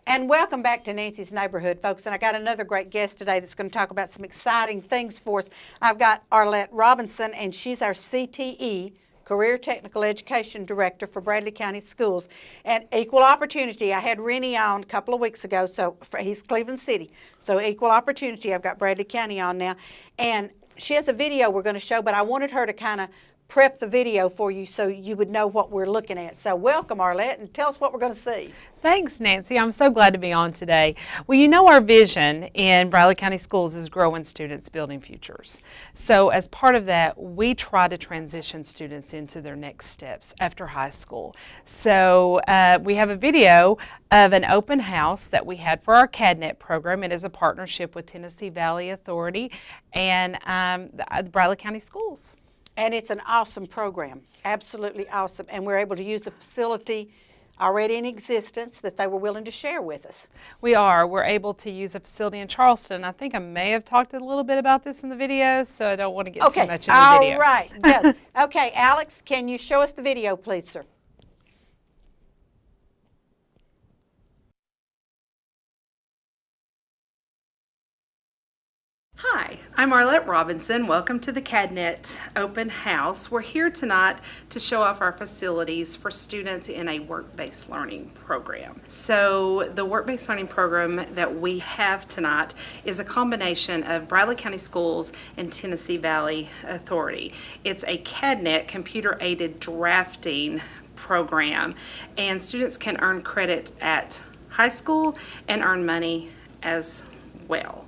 And welcome back to Nancy's Neighborhood, folks. And I got another great guest today that's going to talk about some exciting things for us. I've got Arlette Robinson, and she's our CTE, Career Technical Education Director for Bradley County Schools. And equal opportunity, I had Rennie on a couple of weeks ago, so he's Cleveland City. So equal opportunity, I've got Bradley County on now. And she has a video we're going to show, but I wanted her to kind of prep the video for you so you would know what we're looking at. So welcome, Arlette, and tell us what we're going to see. Thanks, Nancy. I'm so glad to be on today. Well, you know our vision in Bradley County Schools is growing students, building futures. So as part of that, we try to transition students into their next steps after high school. So we have a video of an open house that we had for our CADNet program. It is a partnership with Tennessee Valley Authority and the Bradley County Schools. And it's an awesome program, absolutely awesome. And we're able to use a facility already in existence that they were willing to share with us. We are. We're able to use a facility in Charleston. I think I may have talked a little bit about this in the video, so I don't want to get too much in the video. All right. Yes. Okay, Alex, can you show us the video, please, sir? Hi, I'm Arlette Robinson. Welcome to the CADNet Open House. We're here tonight to show off our facilities for students in a work-based learning program. So the work-based learning program that we have tonight is a combination of Bradley County Schools and Tennessee Valley Authority. It's a CADNet computer-aided drafting program, and students can earn credit at high school and earn money as well.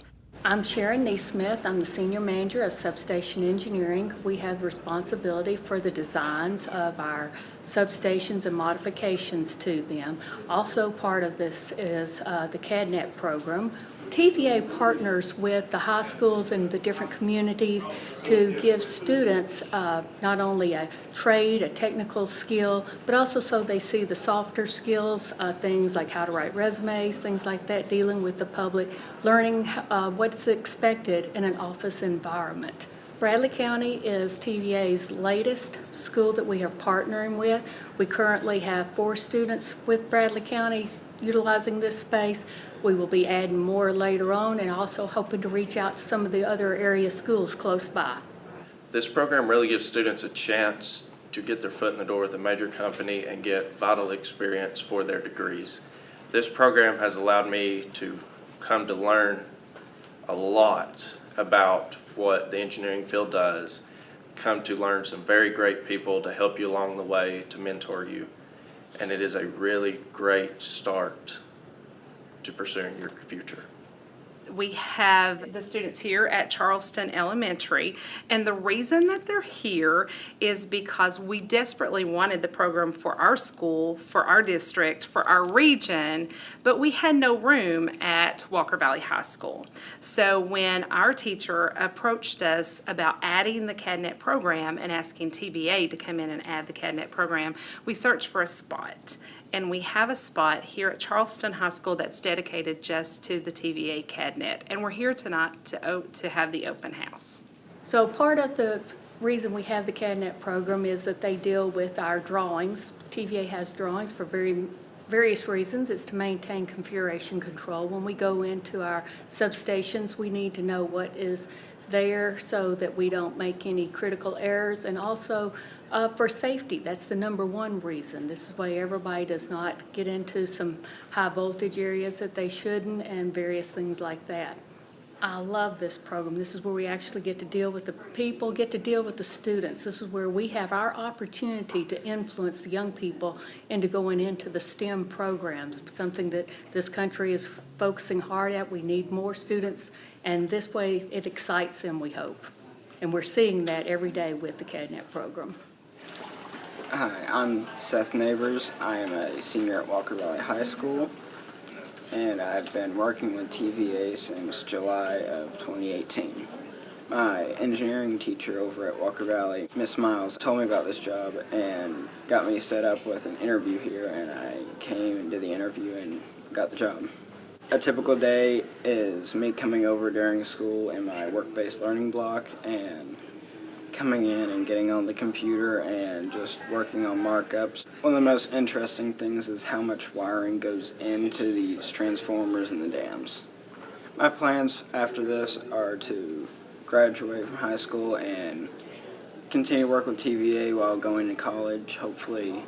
I'm Sharon Neesmith. I'm the Senior Manager of Substation Engineering. We have responsibility for the designs of our substations and modifications to them. Also part of this is the CADNet program. TVA partners with the high schools and the different communities to give students not only a trade, a technical skill, but also so they see the softer skills, things like how to write resumes, things like that, dealing with the public, learning what's expected in an office environment. Bradley County is TVA's latest school that we are partnering with. We currently have 4 students with Bradley County utilizing this space. We will be adding more later on and also hoping to reach out to some of the other area schools close by. This program really gives students a chance to get their foot in the door with a major company and get vital experience for their degrees. This program has allowed me to come to learn a lot about what the engineering field does, come to learn some very great people to help you along the way, to mentor you, and it is a really great start to pursuing your future. We have the students here at Charleston Elementary, and the reason that they're here is because we desperately wanted the program for our school, for our district, for our region, but we had no room at Walker Valley High School. So when our teacher approached us about adding the CADNet program and asking TVA to come in and add the CADNet program, we searched for a spot. And we have a spot here at Charleston High School that's dedicated just to the TVA CADNet. And we're here tonight to have the open house. So part of the reason we have the CADNet program is that they deal with our drawings. TVA has drawings for various reasons. It's to maintain configuration control. When we go into our substations, we need to know what is there so that we don't make any critical errors, and also for safety. That's the number one reason. This is why everybody does not get into some high voltage areas that they shouldn't, and various things like that. I love this program. This is where we actually get to deal with the people, get to deal with the students. This is where we have our opportunity to influence the young people into going into the STEM programs, something that this country is focusing hard at. We need more students, and this way it excites them, we hope. And we're seeing that every day with the CADNet program. Hi, I'm Seth Neighbors. I am a senior at Walker Valley High School, and I've been working with TVA since July of 2018. My engineering teacher over at Walker Valley, Miss Miles, told me about this job and got me set up with an interview here, and I came and did the interview and got the job. A typical day is me coming over during school in my work-based learning block and coming in and getting on the computer and just working on markups. One of the most interesting things is how much wiring goes into these transformers and the dams. My plans after this are to graduate from high school and continue to work with TVA while going to college, hopefully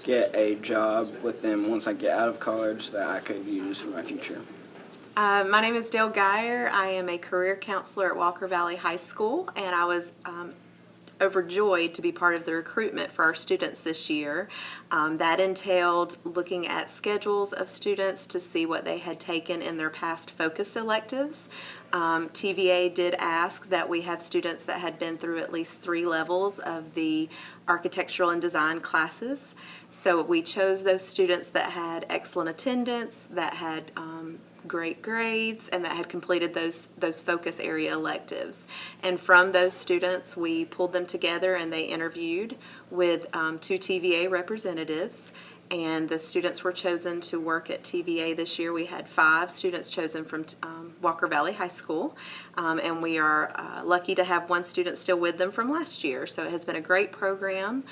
get a job with them once I get out of college that I could use for my future. My name is Dale Geyer. I am a career counselor at Walker Valley High School, and I was overjoyed to be part of the recruitment for our students this year. That entailed looking at schedules of students to see what they had taken in their past focused electives. TVA did ask that we have students that had been through at least 3 levels of the architectural and design classes. So we chose those students that had excellent attendance, that had great grades, and that had completed those focus area electives. And from those students, we pulled them together and they interviewed with 2 TVA representatives. And the students were chosen to work at TVA this year. We had 5 students chosen from Walker Valley High School, and we are lucky to have 1 student still with them from last year. So it has been a great program.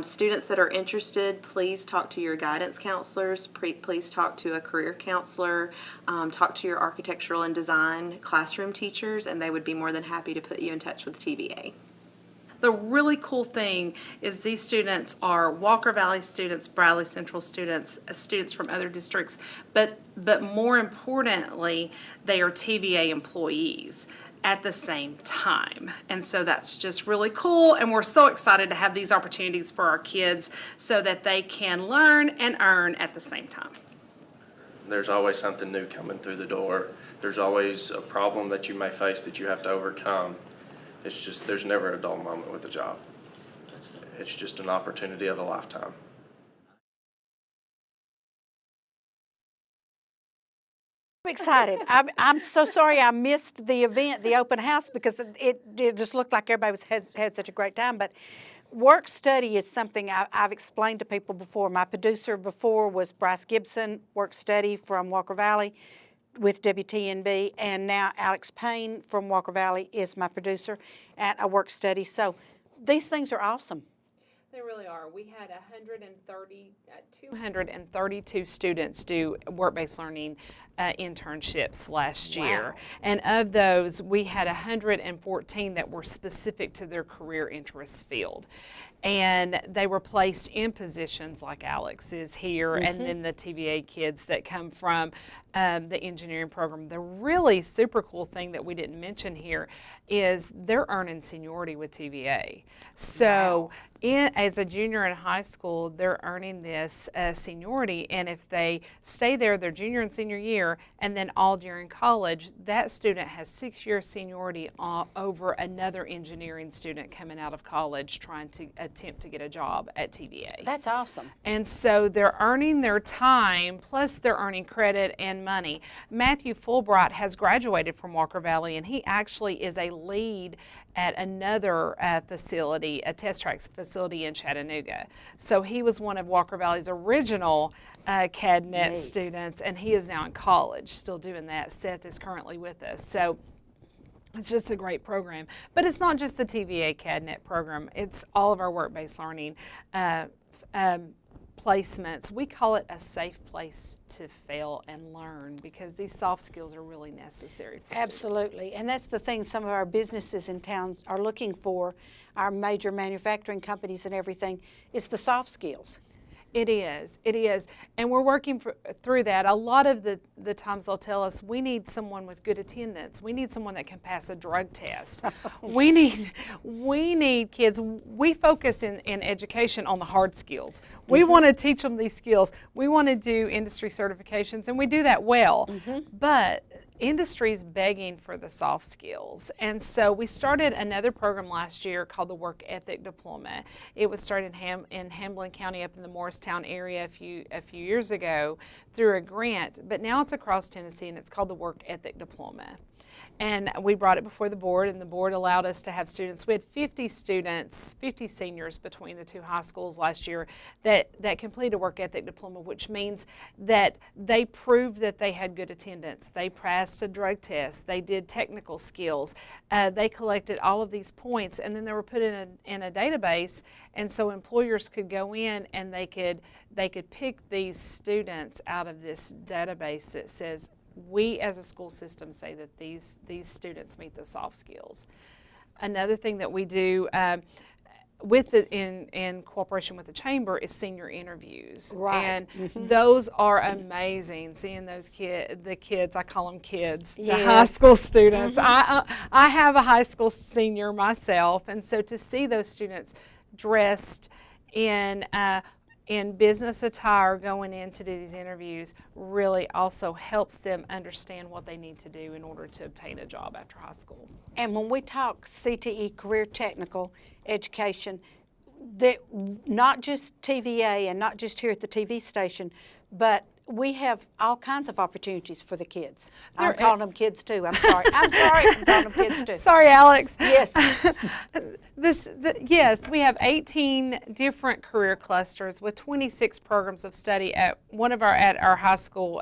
Students that are interested, please talk to your guidance counselors, please talk to a career counselor, talk to your architectural and design classroom teachers, and they would be more than happy to put you in touch with TVA. The really cool thing is these students are Walker Valley students, Bradley Central students, students from other districts, but more importantly, they are TVA employees at the same time. And so that's just really cool, and we're so excited to have these opportunities for our kids so that they can learn and earn at the same time. There's always something new coming through the door. There's always a problem that you may face that you have to overcome. It's just, there's never a dull moment with a job. It's just an opportunity of a lifetime. I'm excited. I'm so sorry I missed the event, the open house, because it just looked like everybody had such a great time. But work study is something I've explained to people before. My producer before was Bryce Gibson, work study from Walker Valley with WTNB, and now Alex Payne from Walker Valley is my producer at a work study. So these things are awesome. They really are. We had 232 students do work-based learning internships last year. And of those, we had 114 that were specific to their career interest field. And they were placed in positions like Alex is here, and then the TVA kids that come from the engineering program. The really super cool thing that we didn't mention here is they're earning seniority with TVA. So as a junior in high school, they're earning this seniority, and if they stay there their junior and senior year, and then all during college, that student has 6-year seniority over another engineering student coming out of college trying to attempt to get a job at TVA. That's awesome. And so they're earning their time, plus they're earning credit and money. Matthew Fulbright has graduated from Walker Valley, and he actually is a lead at another facility, a test track facility in Chattanooga. So he was one of Walker Valley's original CADNet students, and he is now in college still doing that. Seth is currently with us. So it's just a great program. But it's not just the TVA CADNet program. It's all of our work-based learning placements. We call it a safe place to fail and learn, because these soft skills are really necessary for Absolutely. And that's the thing some of our businesses in town are looking for, our major manufacturing companies and everything, is the soft skills. It is, and we're working through that. A lot of the times they'll tell us, we need someone with good attendance. We need someone that can pass a drug test. we need kids. We focus in education on the hard skills. We want to teach them these skills. We want to do industry certifications, and we do that well. But industry's begging for the soft skills. And so we started another program last year called the Work Ethic Diploma. It was started in Hamlin County up in the Morristown area a few years ago through a grant, but now it's across Tennessee, and it's called the Work Ethic Diploma. And we brought it before the board, and the board allowed us to have students. We had 50 students, 50 seniors between the two high schools last year that completed a work ethic diploma, which means that they proved that they had good attendance. They passed a drug test. They did technical skills. They collected all of these points, and then they were put in a database, and so employers could go in and they could pick these students out of this database that says, we as a school system say that these students meet the soft skills. Another thing that we do in cooperation with the chamber is senior interviews. Right. And those are amazing, seeing those the kids, I call them kids, the Yes. high school students. I have a high school senior myself, and so to see those students dressed in business attire going in to do these interviews really also helps them understand what they need to do in order to obtain a job after high school. And when we talk CTE, Career Technical Education, that not just TVA and not just here at the TV station, but we have all kinds of opportunities for the kids. I'm calling them kids too. I'm sorry. I'm calling them kids too. Sorry, Alex. Yes. Yes, we have 18 different career clusters with 26 programs of study at our high school,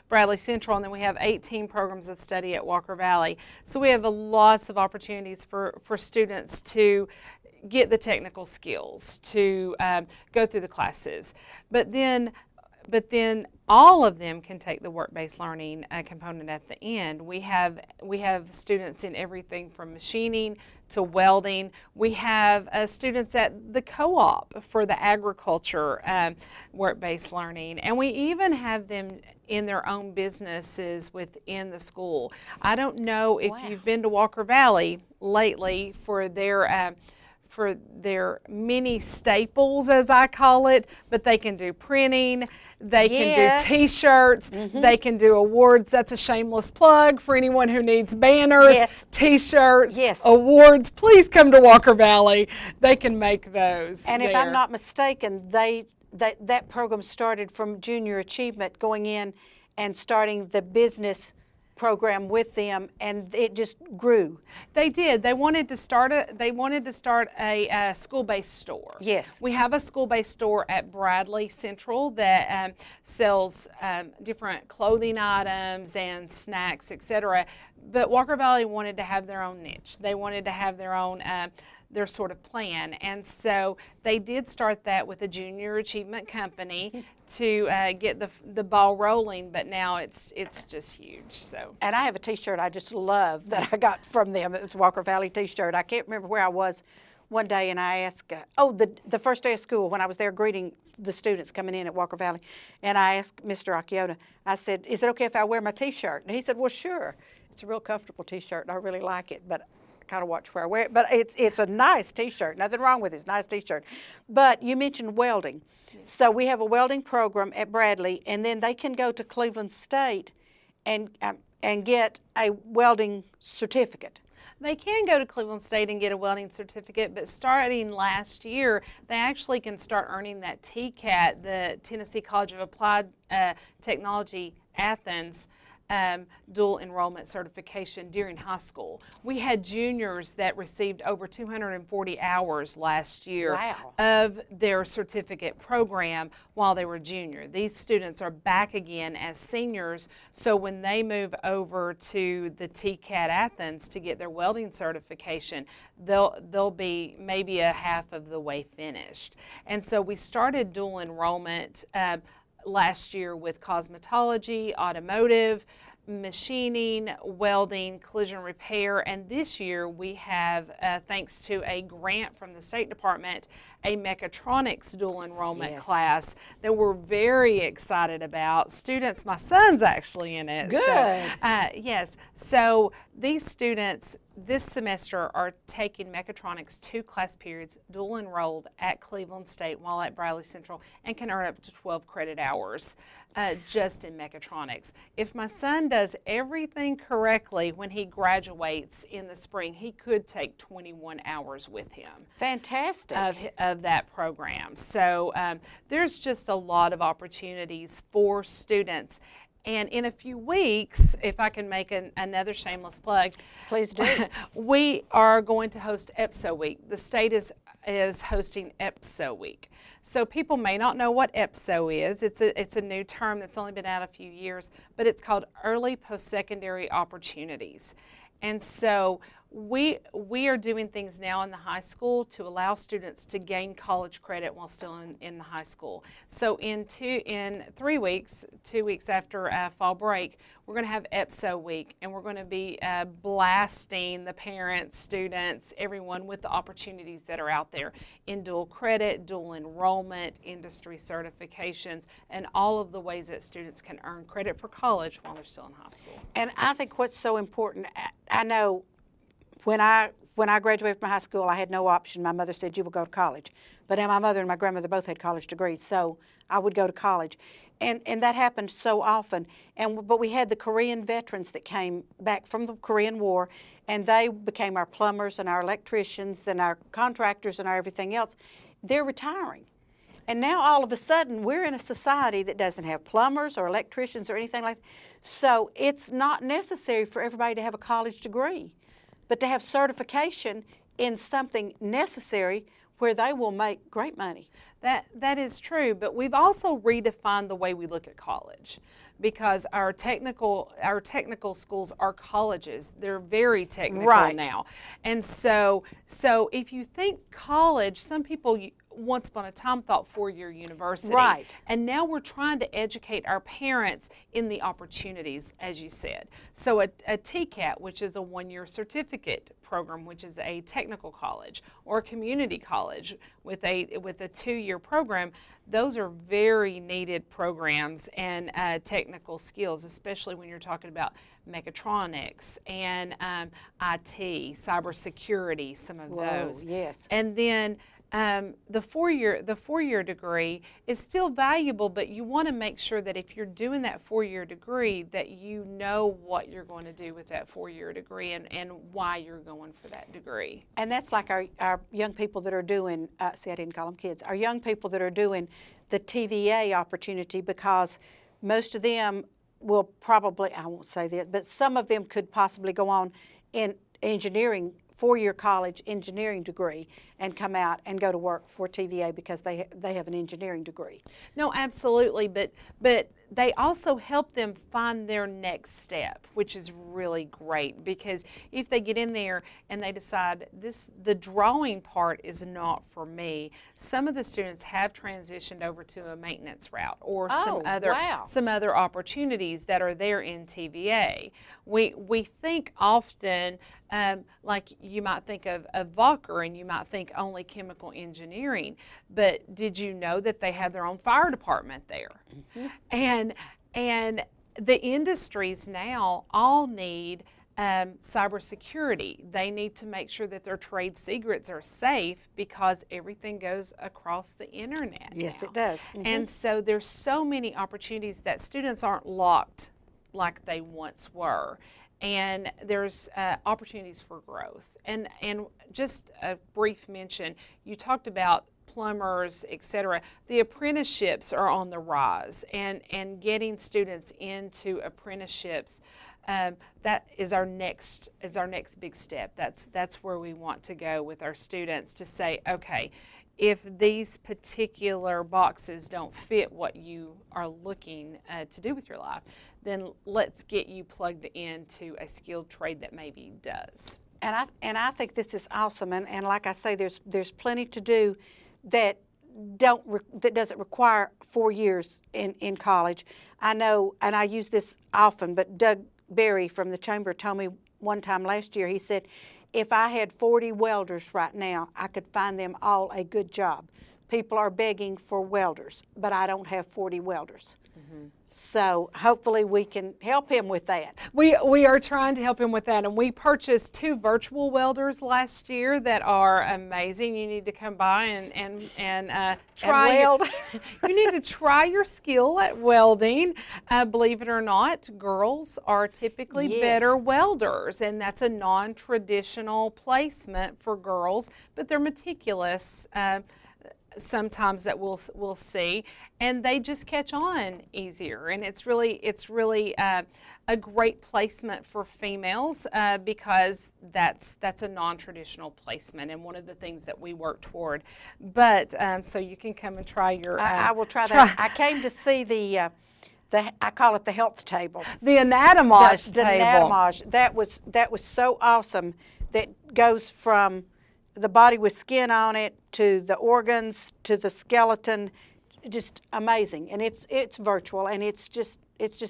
Bradley Central, and then we have 18 programs of study at Walker Valley. So we have lots of opportunities for students to get the technical skills, to go through the classes. But then all of them can take the work-based learning component at the end. We have students in everything from machining to welding. We have students at the co-op for the agriculture work-based learning, and we even have them in their own businesses within the school. I don't know if you've been to Walker Valley lately for their mini staples, as I call it, but they can do printing, they can do t-shirts, they can do awards. That's a shameless plug for anyone who needs banners, t-shirts, awards. Please come to Walker Valley. They can make those. And if I'm not mistaken, that program started from junior achievement, going in and starting the business program with them, and it just grew. They did. They wanted to start a school-based store. Yes. We have a school-based store at Bradley Central that sells different clothing items and snacks, etc. But Walker Valley wanted to have their own niche. They wanted to have their own their sort of plan, and so they did start that with a junior achievement company to get the ball rolling, but now it's just huge. So, and I have a t-shirt I just love that I got from them. It was a Walker Valley t-shirt. I can't remember where I was one day, and I asked, the first day of school when I was there greeting the students coming in at Walker Valley, and I asked Mr. Akiota, I said, is it okay if I wear my t-shirt? And he said, well, sure. It's a real comfortable t-shirt, and I really like it, but kind of watch where I wear it, but it's a nice t-shirt. Nothing wrong with it. It's a nice t-shirt. But you mentioned welding. So we have a welding program at Bradley, and then they can go to Cleveland State and get a welding certificate. They can go to Cleveland State and get a welding certificate, but starting last year, they actually can start earning that TCAT, the Tennessee College of Applied Technology, Athens, dual enrollment certification during high school. We had juniors that received over 240 hours last year of their certificate program while they were junior. These students are back again as seniors, so when they move over to the TCAT Athens to get their welding certification, they'll be maybe a half of the way finished. And so we started dual enrollment last year with cosmetology, automotive, machining, welding, collision repair, and this year we have, thanks to a grant from the State Department, a mechatronics dual enrollment class that we're very excited about. Students, my son's actually in it. Good. So, yes. So these students this semester are taking mechatronics 2 class periods, dual enrolled at Cleveland State while at Bradley Central, and can earn up to 12 credit hours just in mechatronics. If my son does everything correctly when he graduates in the spring, he could take 21 hours with him. Fantastic. Of that program. So there's just a lot of opportunities for students. And in a few weeks, if I can make another shameless plug, Please do. we are going to host EPSO Week. The state is hosting EPSO Week. So people may not know what EPSO is. It's a new term that's only been out a few years, but it's called Early Post-Secondary Opportunities. And so we are doing things now in the high school to allow students to gain college credit while still in the high school. So in 3 weeks, 2 weeks after fall break, we're going to have EPSO Week, and we're going to be blasting the parents, students, everyone with the opportunities that are out there in dual credit, dual enrollment, industry certifications, and all of the ways that students can earn credit for college while they're still in high school. And I think what's so important, I know when I graduated from high school, I had no option. My mother said, you will go to college. But my mother and my grandmother both had college degrees, so I would go to college. And that happened so often. But we had the Korean veterans that came back from the Korean War, and they became our plumbers and our electricians and our contractors and our everything else. They're retiring. And now all of a sudden, we're in a society that doesn't have plumbers or electricians or anything like that. So it's not necessary for everybody to have a college degree, but to have certification in something necessary where they will make great money. That is true, but we've also redefined the way we look at college, because our technical schools are colleges. They're very technical Right. now. And so if you think college, some people once upon a time thought four-year university. Right. And now we're trying to educate our parents in the opportunities, as you said. So a TCAT, which is a one-year certificate program, which is a technical college, or a community college with a 2-year program, those are very needed programs and technical skills, especially when you're talking about mechatronics and IT, cybersecurity, some of those. Yes. And then the four-year degree is still valuable, but you want to make sure that if you're doing that 4-year degree, that you know what you're going to do with that 4-year degree and why you're going for that degree. And that's like our young people that are doing, see, I didn't call them kids, our young people that are doing the TVA opportunity, because most of them will probably, I won't say that, but some of them could possibly go on in engineering, 4-year college engineering degree, and come out and go to work for TVA because they have an engineering degree. No, absolutely, but they also help them find their next step, which is really great, because if they get in there and they decide the drawing part is not for me, some of the students have transitioned over to a maintenance route or some other opportunities that are there in TVA. We think often, like you might think of Walker and you might think only chemical engineering, but did you know that they have their own fire department there? Mm-hmm. And the industries now all need cybersecurity. They need to make sure that their trade secrets are safe, because everything goes across the internet. Yes, now. it does. Mm-hmm. And so there's so many opportunities that students aren't locked like they once were. And there's opportunities for growth. And just a brief mention, you talked about plumbers, etc. The apprenticeships are on the rise, and getting students into apprenticeships, that is our next big step. That's where we want to go with our students, to say, okay, if these particular boxes don't fit what you are looking to do with your life, then let's get you plugged into a skilled trade that maybe does. And I think this is awesome. And like I say, there's plenty to do that doesn't require 4 years in college. I know, and I use this often, but Doug Berry from the Chamber told me one time last year, he said, if I had 40 welders right now, I could find them all a good job. People are begging for welders, but I don't have 40 welders. Mm-hmm. So hopefully we can help him with that. We are trying to help him with that, and we purchased 2 virtual welders last year that are amazing. You need to come by and try. And weld. You need to try your skill at welding. Believe it or not, girls are typically better welders, and that's a non-traditional placement for girls, but they're meticulous. sometimes that we'll see, and they just catch on easier. And it's really a great placement for females because that's a non-traditional placement and one of the things that we work toward. But so you can come and try your. I will try that. I came to see the I call it the health table. The anatomage The table. anatomage. That was so awesome. That goes from the body with skin on it to the organs to the skeleton, just amazing. And it's virtual, and it's just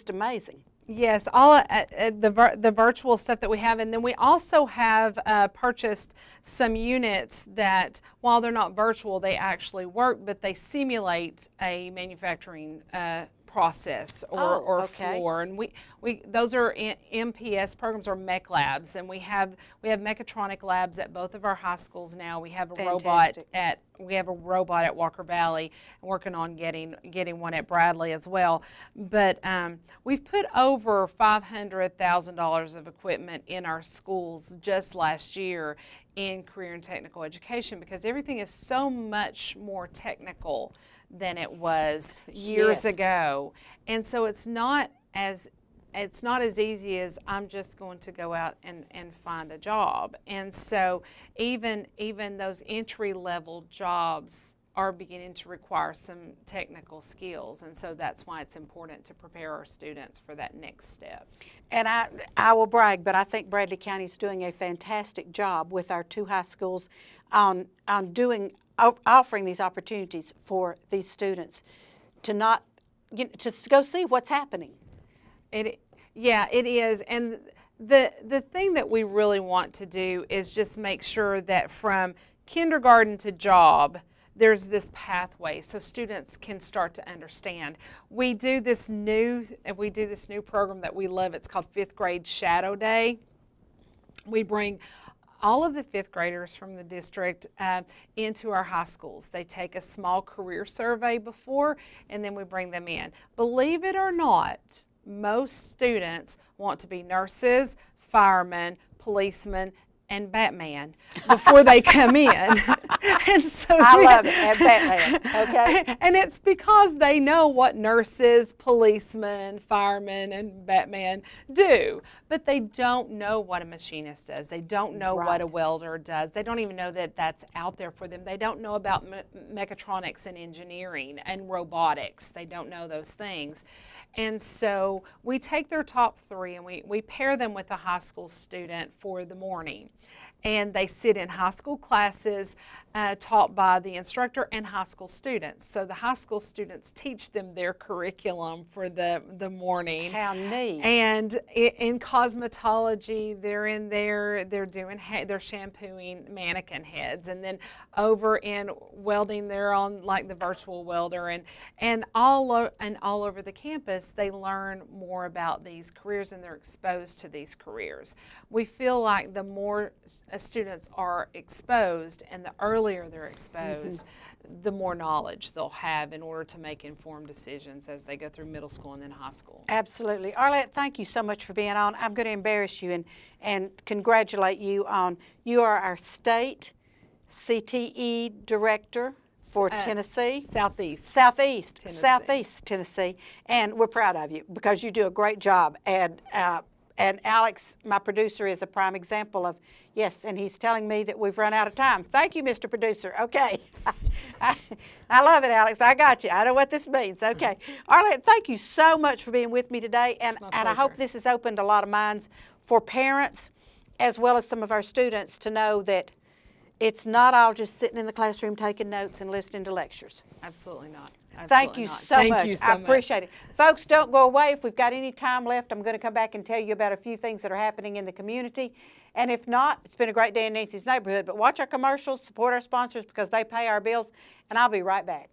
amazing. Yes, all the virtual stuff that we have, and then we also have purchased some units that, while they're not virtual, they actually work, but they simulate a manufacturing process or floor, and we those are MPS programs or mech labs, and we have mechatronic labs at both of our high schools now. We have a robot at Walker Valley, and working on getting one at Bradley as well. But we've put over $500,000 of equipment in our schools just last year in career and technical education, because everything is so much more technical than it was years ago. And so it's not as easy as I'm just going to go out and find a job. And so even those entry level jobs are beginning to require some technical skills, and so that's why it's important to prepare our students for that next step. And I will brag, but I think Bradley County is doing a fantastic job with our 2 high schools on offering these opportunities for these students to go see what's happening. It is, and the thing that we really want to do is just make sure that from kindergarten to job, there's this pathway so students can start to understand. We do this new program that we love. It's called 5th Grade Shadow Day. We bring all of the 5th graders from the district into our high schools. They take a small career survey before, and then we bring them in. Believe it or not, most students want to be nurses, firemen, policemen, and Batman before they come in. And so I love it, and Batman, okay? And it's because they know what nurses, policemen, firemen, and Batman do, but they don't know what a machinist does. They don't know what a welder does. They don't even know that that's out there for them. They don't know about mechatronics and engineering and robotics. They don't know those things. And so we take their top 3 and we pair them with a high school student for the morning. And they sit in high school classes taught by the instructor and high school students. So the high school students teach them their curriculum for the morning. How neat. And in cosmetology, they're in there, they're shampooing mannequin heads. And then over in welding, they're on like the virtual welder. And all over the campus, they learn more about these careers and they're exposed to these careers. We feel like the more students are exposed and the earlier they're exposed, the more knowledge they'll have in order to make informed decisions as they go through middle school and then high school. Absolutely. Arlette, thank you so much for being on. I'm going to embarrass you and congratulate you on, you are our state CTE director for Tennessee. Southeast Tennessee. And we're proud of you because you do a great job. And Alex, my producer, is a prime example of, yes, and he's telling me that we've run out of time. Thank you, Mr. Producer. Okay. I love it, Alex. I got you. I know what this means. Okay. Arlette, thank you so much for being with me today. And I hope this has opened a lot of minds for parents as well as some of our students to know that it's not all just sitting in the classroom taking notes and listening to lectures. Absolutely not. Thank you so much. I appreciate it. Folks, don't go away. If we've got any time left, I'm going to come back and tell you about a few things that are happening in the community. And if not, it's been a great day in Nancy's neighborhood. But watch our commercials, support our sponsors because they pay our bills, and I'll be right back.